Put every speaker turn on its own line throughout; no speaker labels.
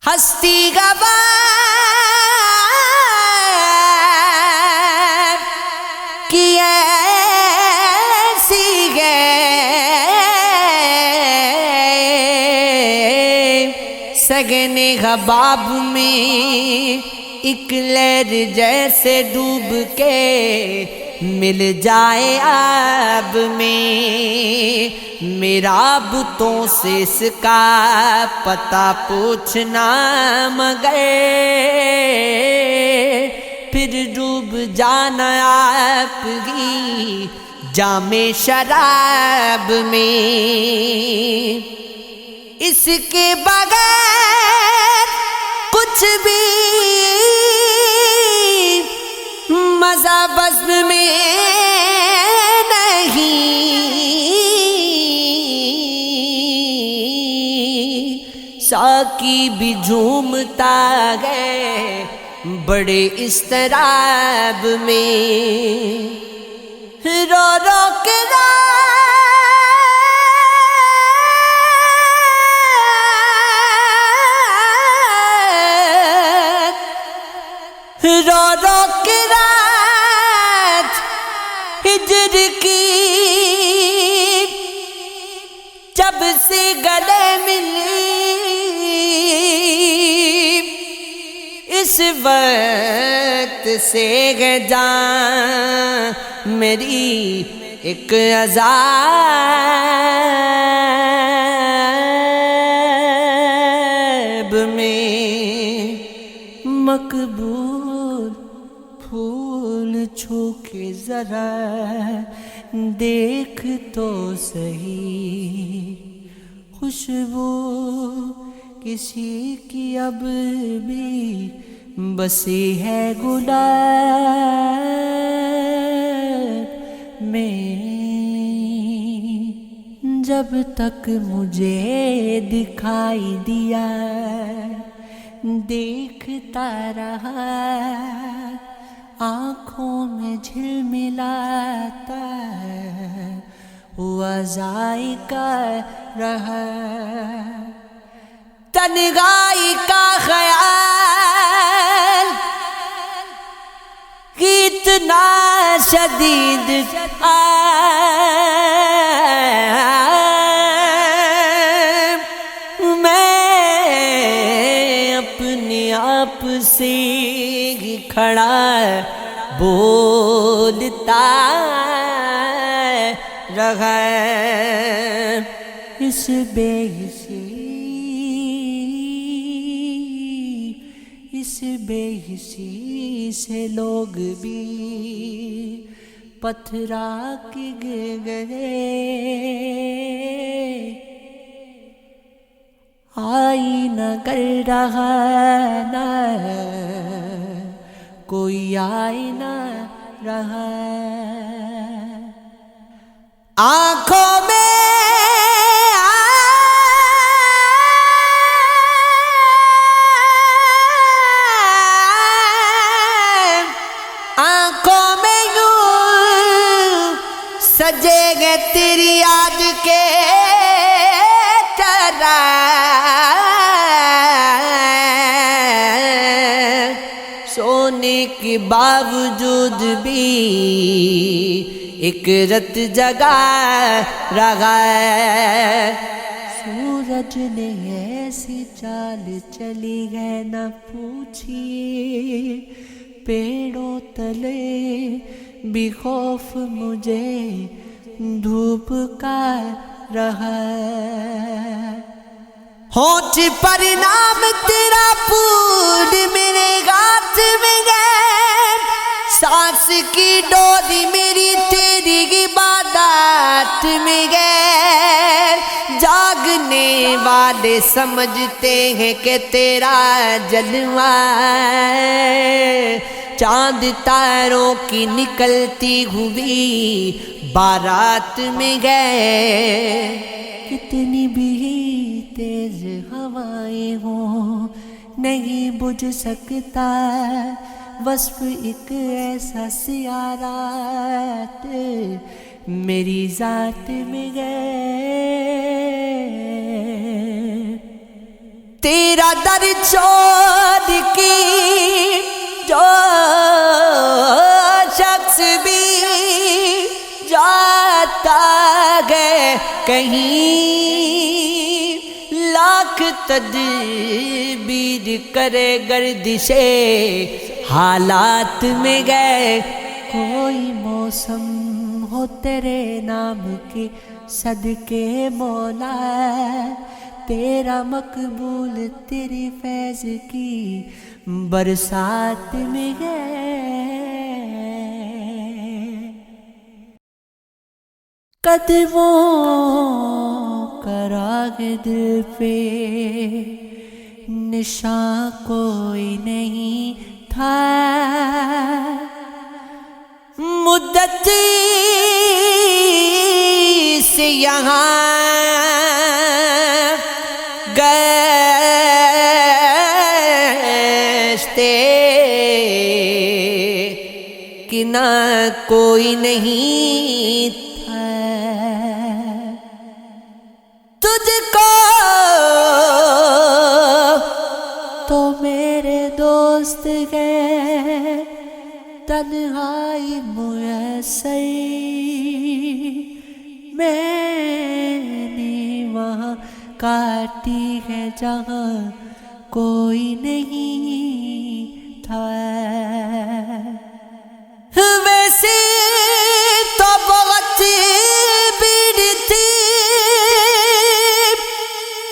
ہستی گوار کی ایسی ہے سگن حباب میں ایک لہر جیسے ڈوب کے مل جائے آب میں میرا بتوں سے اس کا پتہ پوچھنا مگر پھر ڈوب جانا آپ ہی جام شراب میں اس کے بغیر کچھ بھی مزہ بزم میں نہیں ساقی بھی جھومتا ہے بڑے اضطراب میں رو رو کے رو رو کے رات ہجر کی جب سے گلے ملی اس وقت سے ہے جان میری ایک عذاب میں مقبول پھول چھو کے ذرا دیکھ تو صحیح خوشبو کسی کی اب بھی بسی ہے گلاب میں جب تک مجھے دکھائی دیا دیکھتا رہا آنکھوں میں جھلملاتا ہوا ذائقہ رہا تنہائی کا خیال کتنا شدید آپ سے ہی کھڑا بولتا رہا اس بے حسی سے لوگ بھی پتھرا کے گئے آئینہ کر رہا نہ کوئی آئینہ رہا آنکھوں میں یوں سجے گے تیری یاد کے سونے کے باوجود بھی ایک رت جگا رہا سورج نے ایسی چال چلی ہے نہ پوچھیے پیڑوں تلے بھی خوف مجھے دھوپ کا رہا ہونٹ پر نام تیرا پھول میرے ہاتھ میں گئے سانس کی ڈوری میری تیری عبادات میں گئے جاگنے والے سمجھتے ہیں کہ تیرا جلوہ چاند تاروں کی نکلتی ہوئی بارات میں گئے کتنی بھی تیز ہوائیں ہوں نہیں بجھ سکتا وصف ایک ایسا سیارات میری ذات میں گئے تیرا در چھوڑ کے جو شخص بھی جاتا ہے کہیں، لاکھ تدبیر کرے گردش حالات میں گئے، کوئی موسم ہو تیرے نام کے صدقے مولا، تیرا مقبول تیری فیض کی برسات میں گئے، قدموں کا راگ دل پہ نشاں کوئی نہیں تھا، مدت سے یہاں گشتے کہ نہ کوئی نہیں تھا، تجھ کو تو میرے دوست گئے، تنہائی میسر میں نے وہاں کاٹی ہے جہاں کوئی نہیں تھا، ویسے تو بہت بھیڑ تھی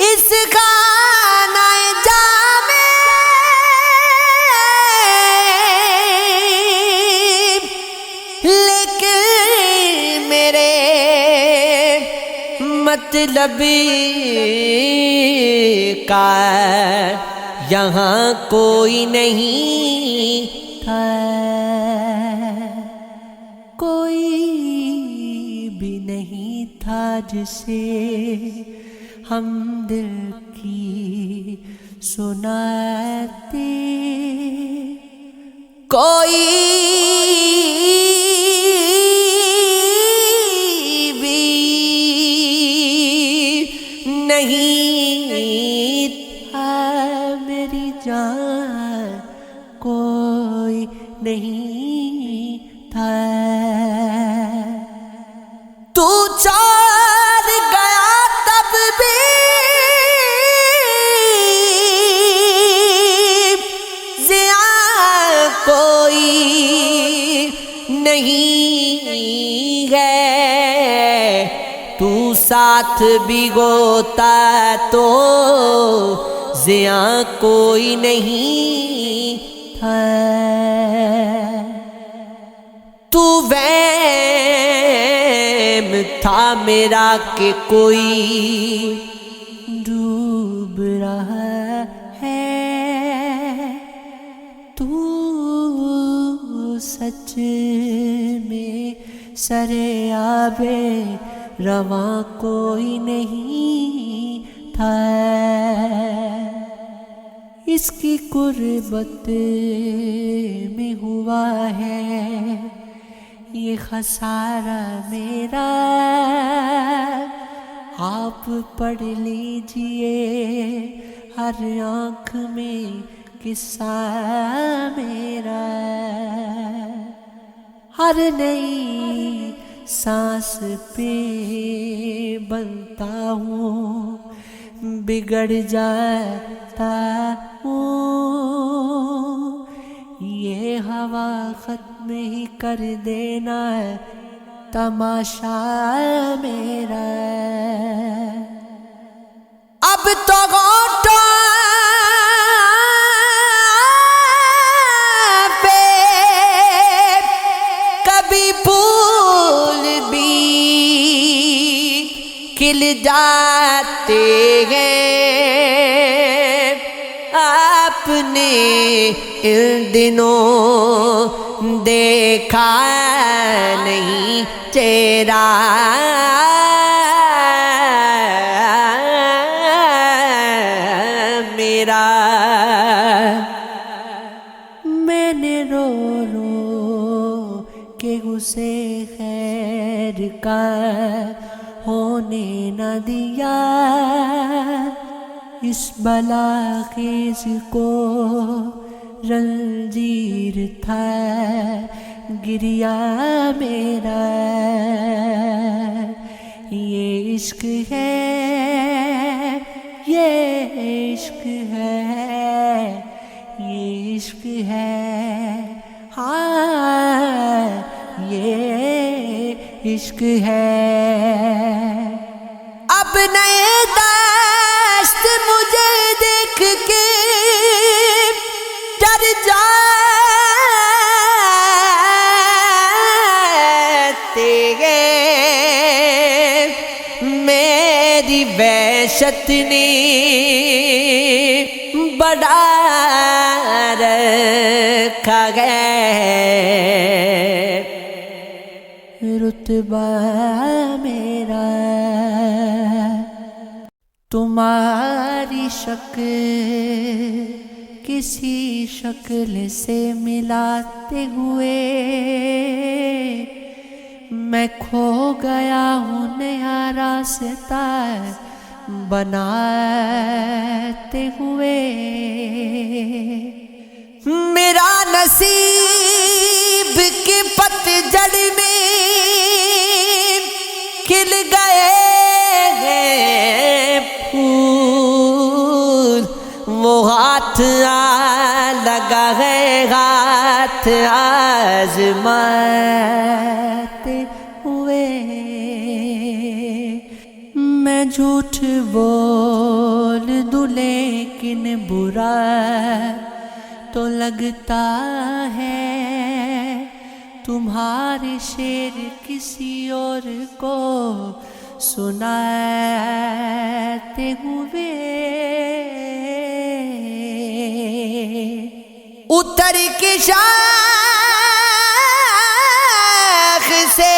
اس خانہ جام میں، لیکن میرے مطلب کا یہاں کوئی نہیں تھا، کوئی بھی نہیں تھا جسے ہم دل کی سناتے، کوئی بھی نہیں تھا، میری جان کوئی نہیں تھا، تو چھوڑ گیا تب بھی زیاں کوئی نہیں ہے، تو ساتھ بھی ہوتا تو زیاں کوئی نہیں تھا، تو وہم تھا میرا کہ کوئی ڈوب رہا ہے، تو سچ میں سرے آبے رواں کوئی نہیں تھا، اس کی قربت میں ہوا ہے یہ خسارہ میرا، آپ پڑھ لیجئے ہر آنکھ میں قصہ میرا، ہر نئی سانس پہ بنتا ہوں بگڑ جاتا ہوں، یہ ہوا ختم ہی کر دینا تماشا میرا، اب تو ہونٹوں پہ کبھی پھول بھی کھل جاتے ہیں، آپ نے ان دنوں دیکھا نہیں چہرہ میرا، میں نے رو رو کے اسے خیر کا ہونے نہ دیا، اس بلا خیز کو رنجیر تھا گریا میرا، یہ عشق ہے، یہ عشق ہے، یہ عشق ہے، ہاں یہ عشق ہے۔ اب نئے دست مجھے دیکھ کے ڈر جاتے گئے، میری وحشت نے بڑھا رکھا ہے رتبہ میرا۔ تمہاری شکل کسی شکل سے ملاتے ہوئے میں کھو گیا ہوں نیا راستہ بناتے ہوئے، میرا نصیب کے پتجھڑ میں کھل گئے ہیں پھول، وہ ہاتھ لگا ہے ہاتھ آزماتے ہوئے، میں جھوٹ بول دوں لیکن برا تو لگتا ہے، تمہارے شعر کسی اور کو سناتے ہوئے، اتر کے شاخ سے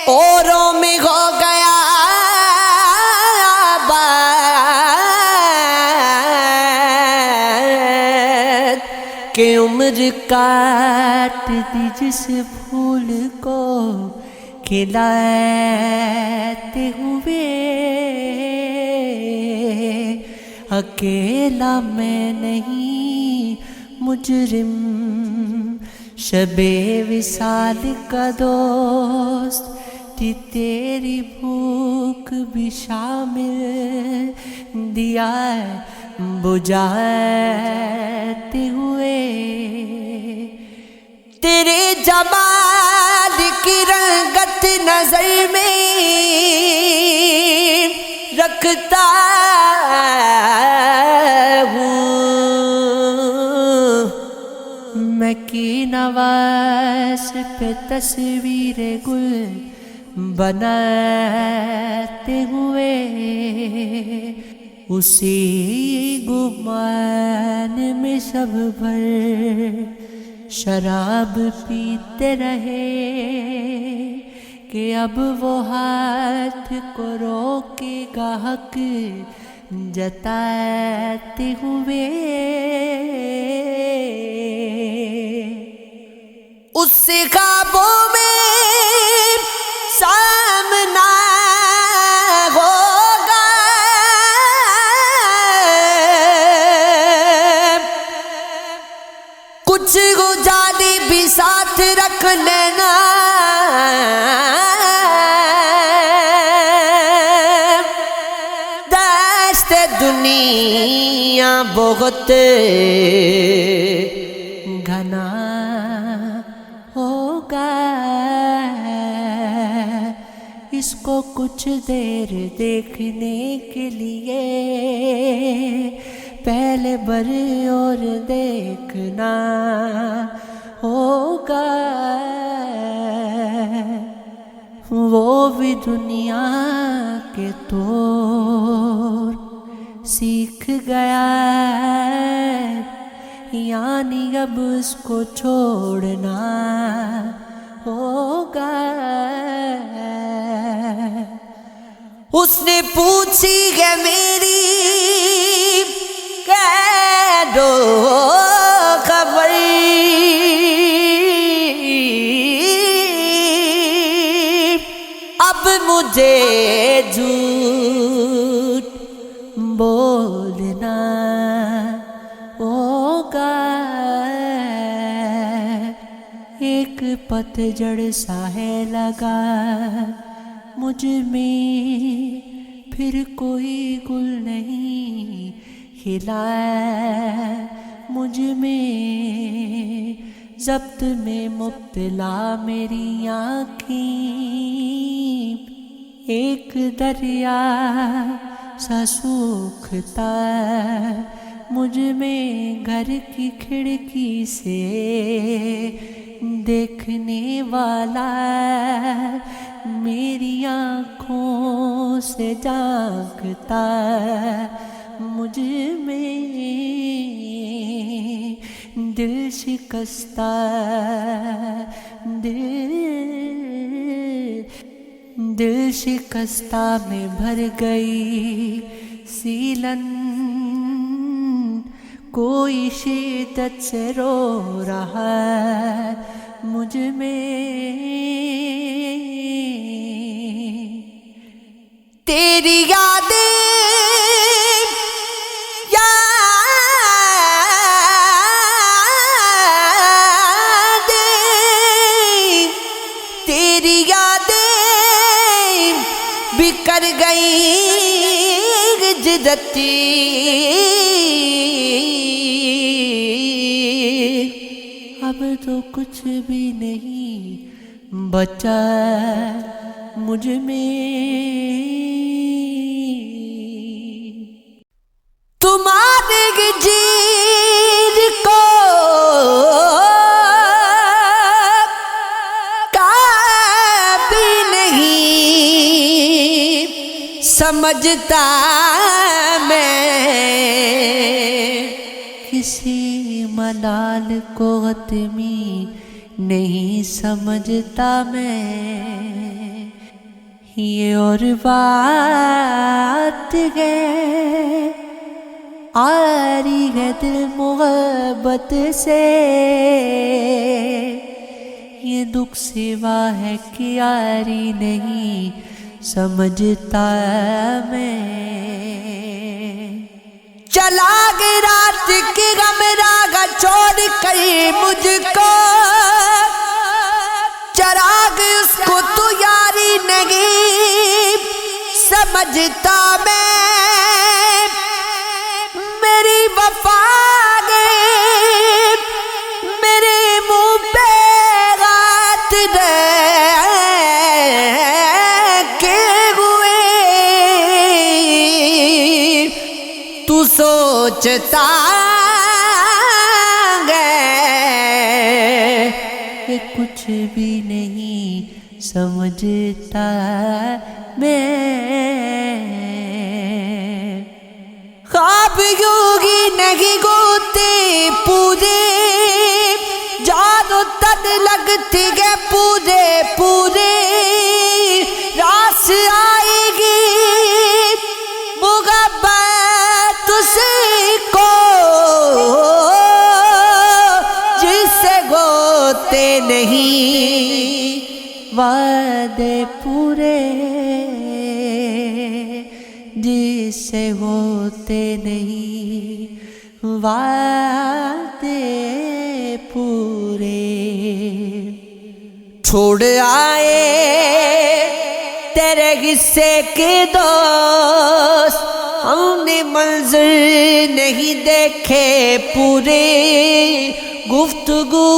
اوروں میں ہو گیا آباد، کہ عمر کاٹ دی جس پھول کو کھلاتے ہوئے، اکیلا میں نہیں مجرم شب وصال کا دوست، تھی تیری بھوک بھی شامل دیا بجھاتے ہوئے، تیرے جمال کی رنگت نظر میں رکھتا ہوں، میں کی نواز پہ تصویر گل بناتے ہوئے، اسی گمان میں شب بھر شراب پیتے رہے، کہ اب وہ ہاتھ کو روکے گا حق جتاتے ہوئے، اس سے خوابوں میں سامنا ہوگا، کچھ گجالی بھی ساتھ رکھ لینا، دست دنیا بہت گھنا ہوگا، اس کو کچھ دیر دیکھنے کے لیے پہلے بر اور دیکھنا ہوگا، وہ بھی دنیا کے طور سیکھ گیا، یعنی اب اس کو چھوڑنا ہوگا۔ اس نے پوچھی ہے میری کہہ دو خبر، اب مجھے جھوٹ ایک پتجھڑ سا ہے لگا مجھ میں، پھر کوئی گل نہیں کھلا مجھ میں، ضبط میں مبتلا میری آنکھیں، ایک دریا سا سوکھتا مجھ میں، گھر کی کھڑکی سے دیکھنے والا میری آنکھوں سے جھانکتا مجھ میں، دل شکستہ دل شکستہ میں بھر گئی سیلن، کوئی شدت سے رو رہا مجھ میں، تیری یادیں تیری یادیں بکھر گئی ہجرتی، اب تو کچھ بھی نہیں بچا مجھ میں، تمہارے جیر کو کبھی نہیں سمجھتا میں، کسی ملال کو غتمی نہیں سمجھتا میں، یہ اور بات ہے آری ہے دل محبت سے، یہ دکھ سوا ہے کہ آری نہیں سمجھتا میں، چلا گیا رات کی غم راگا چھوڑ کر مجھ کو، چراغ اس کو تو یاری نہیں سمجھتا میں، میری وفا گئے میرے منہ پہ غات کے ہوئے، تو سوچتا کہ کچھ بھی نہیں سمجھتا میں، خواب یوگی نہیں گوتے پورے، جان و تن لگتی ہے پورے پورے، راس آئے گی محبت اسی کو جس سے ہوتے نہیں وعدے پورے، جس سے ہوتے نہیں وعدے پورے، چھوڑ آئے تیرے قصے کے دوست، ہم نے منظر نہیں دیکھے پورے، گفتگو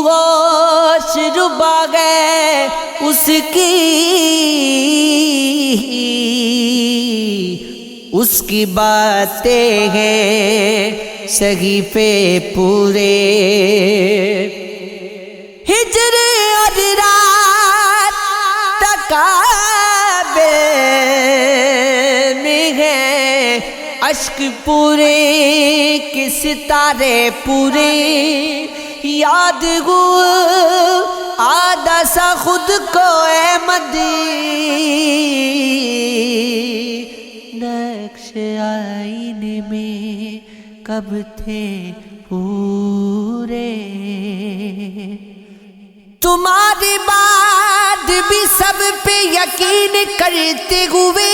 شروع گئے اس کی باتیں ہیں صحیفے پورے، ہجر اور رات تقابل میں ہیں اشک پورے کے ستارے پورے، یاد ہو آدھا سا خود کو اے نقش آئینے میں کب تھے پورے، تمہاری بات بھی سب پہ یقین کرتے ہوئے،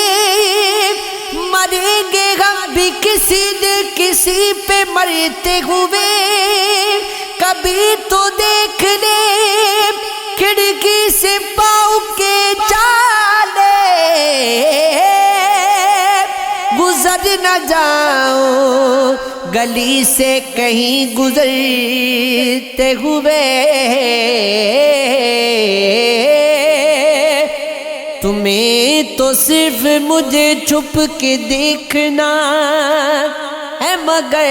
مریں گے ہم بھی کسی دن کسی پہ مرتے ہوئے، کبھی تو دیکھ لے کھڑکی سے پاؤں کے چالے گزر نہ جاؤں گلی سے کہیں گزرتے ہوئے تمہیں تو صرف مجھے چھپ کے دیکھنا ہے مگر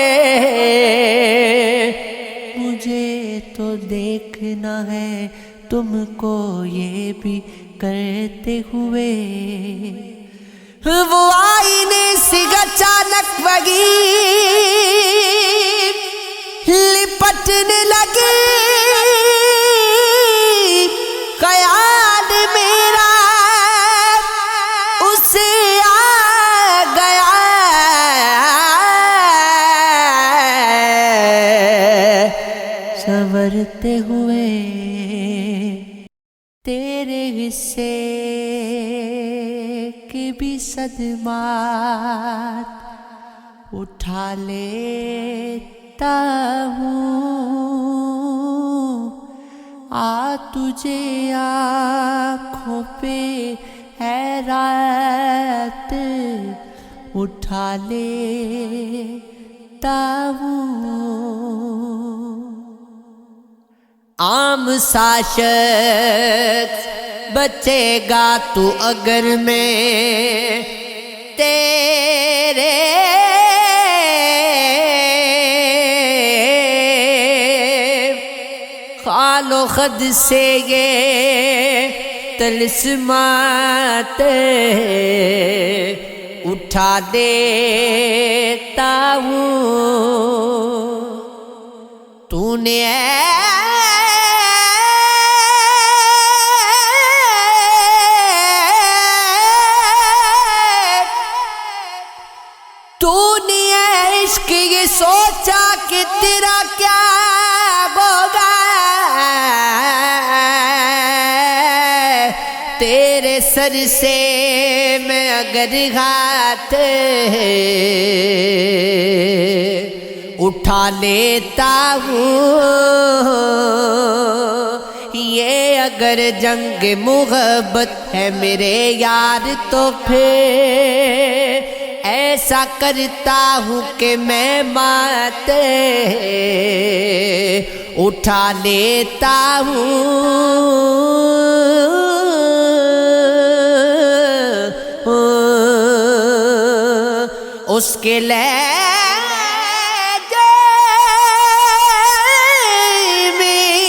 مجھے تو دیکھنا ہے تم کو یہ بھی کرتے ہوئے وہ آئینے سے اچانک وہی لپٹنے لگی خیال میرا اسے آ گیا سنورتے ہوئے تیرے حصے کے بھی صدمات اٹھا لیتا ہوں آ تجھے آنکھوں پہ ہے رات اٹھا لیتا ہوں عام سا شخص بچے گا تو اگر میں تیرے خال و خد سے یہ طلسمات اٹھا دیتا ہوں تو نے عشق یہ سوچا کہ تیرا کیا ہوگا تیرے سر سے میں اگر ہاتھ اٹھا لیتا ہوں یہ اگر جنگ محبت ہے میرے یار تو پھر ایسا کرتا ہوں کہ میں مات اٹھا لیتا ہوں اس کے لہجے میں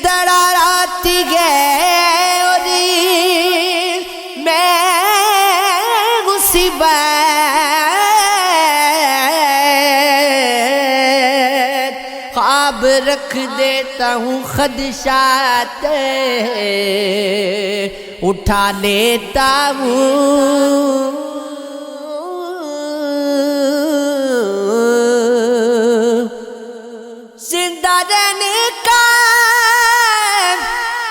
دراراتی ہے اور میں خواب رکھ دیتا ہوں خدشات اٹھا لیتا ہوں زندہ رہنے کا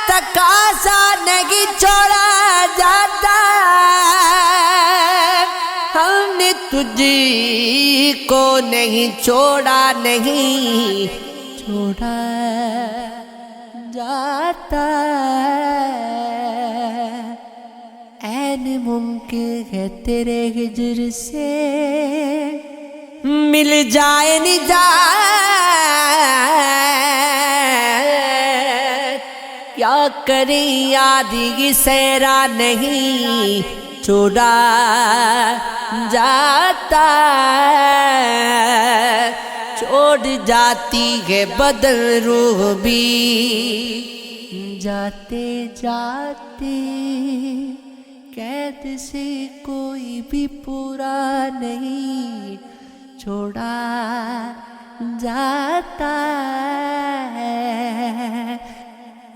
تقاضا نہیں چھوڑا جاتا ہم نے تجھ کو نہیں چھوڑا نہیں چھوڑا جاتا عین ممکن ہے تیرے ہجر سے مل جائے نجات کیا کریں یاد یہ سیرا نہیں چھوڑا جاتا چھوڑ جاتی ہے بدل روح بھی جاتے جاتے قید سے کوئی بھی پورا نہیں چھوڑا جاتا ہے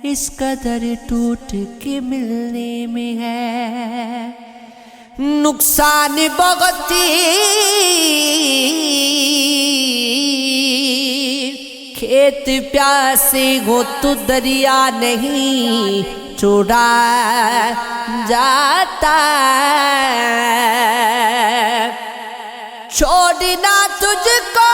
اس قدر ٹوٹ کے ملنے میں ہے نقصان بہت کھیت پیاسے ہو تو دریا نہیں چھوڑا جاتا چھوڑنا تجھ کو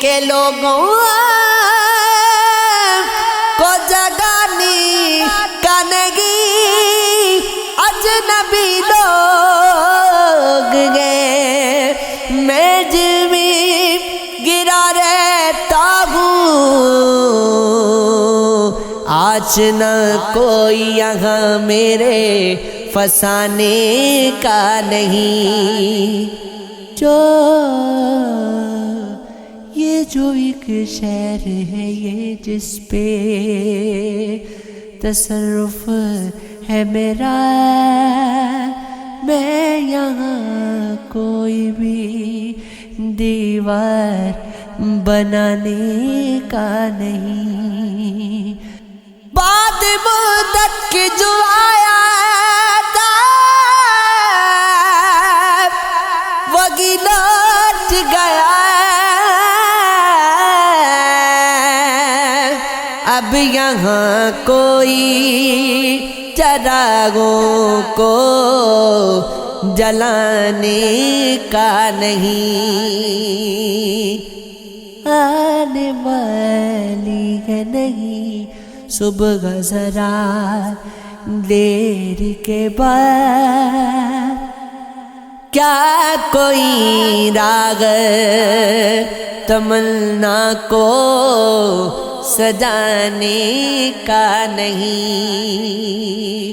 کے لوگوں کو جگانے کا نہیں، اجنبی لوگ گئے، میں زمین گرا رہتا ہوں، آج نہ کوئی یہاں میرے فسانے کا نہیں۔ جو ایک شہر ہے یہ جس پہ تصرف ہے میرا، میں یہاں کوئی بھی دیوار بنانے کا نہیں۔ بعد مدت کے جو آیا تھا وہی لوٹ گیا، اب یہاں کوئی چراغوں کو جلانے کا نہیں، آنے والی ہے نہیں صبح ذرا دیر کے بعد، کیا کوئی راگ تمنا کو سجانے کا نہیں۔